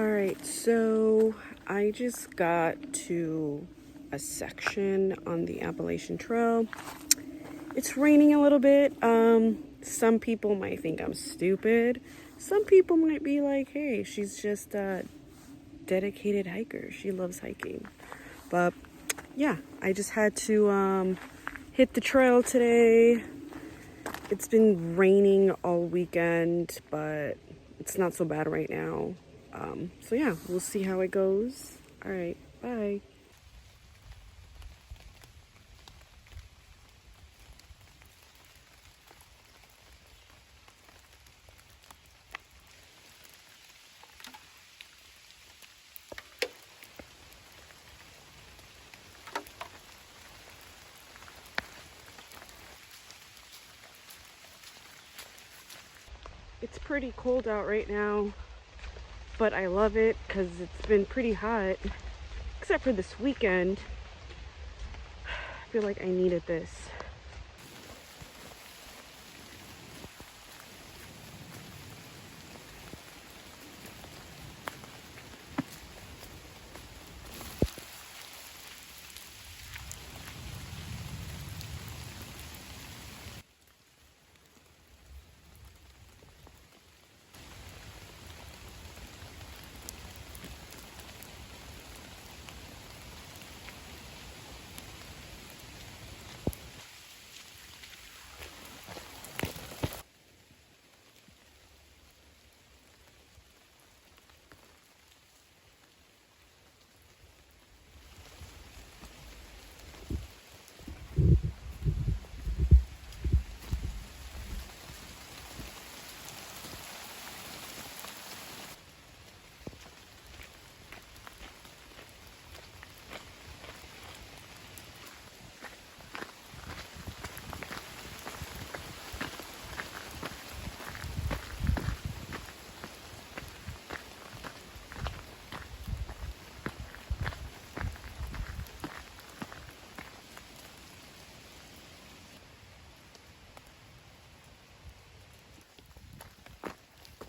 Alright, so I just got to a section on the Appalachian Trail. It's raining a little bit. Some people might think I'm stupid. Some people might be like, hey, she's just a dedicated hiker. She loves hiking. But yeah, I just had to hit the trail today. It's been raining all weekend, but it's not so bad right now. So yeah, we'll see how it goes. All right, bye. It's pretty cold out right now, but I love it because it's been pretty hot, except for this weekend. I feel like I needed this.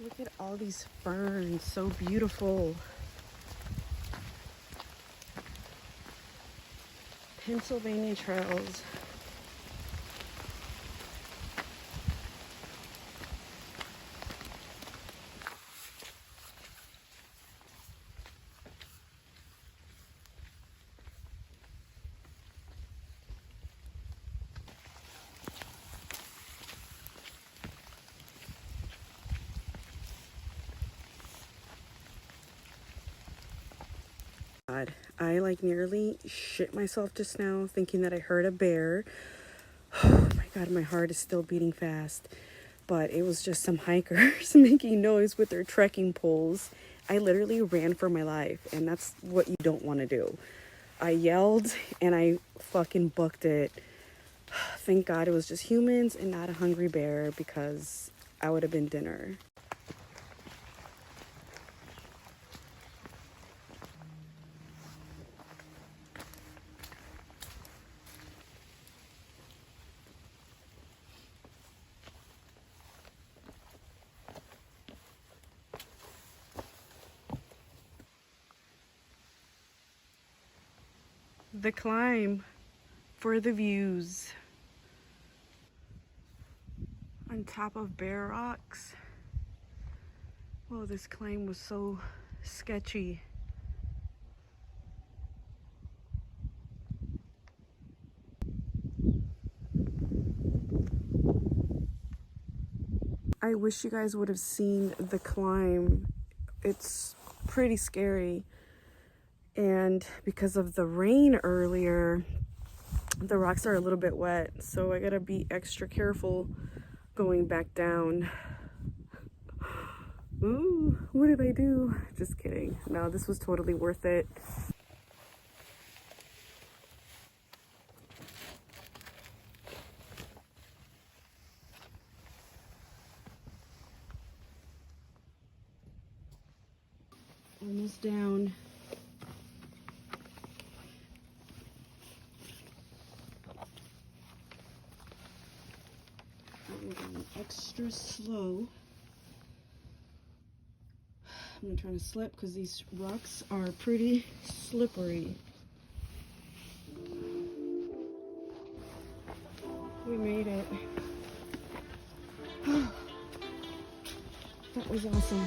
Look at all these ferns, so beautiful. Pennsylvania trails. God, I like nearly shit myself just now thinking that I heard a bear. Oh my God, my heart is still beating fast. But it was just some hikers making noise with their trekking poles. I literally ran for my life, and that's what you don't want to do. I yelled and I fucking booked it. Thank God it was just humans and not a hungry bear, because I would have been dinner. The climb for the views on top of bare rocks. Oh, this climb was so sketchy. I wish you guys would have seen the climb. It's pretty scary. And because of the rain earlier, the rocks are a little bit wet, so I gotta be extra careful going back down. Ooh, what did I do? Just kidding. No, this was totally worth it. Almost down. I'm going extra slow. I'm not trying to slip because these rocks are pretty slippery. We made it. That was awesome.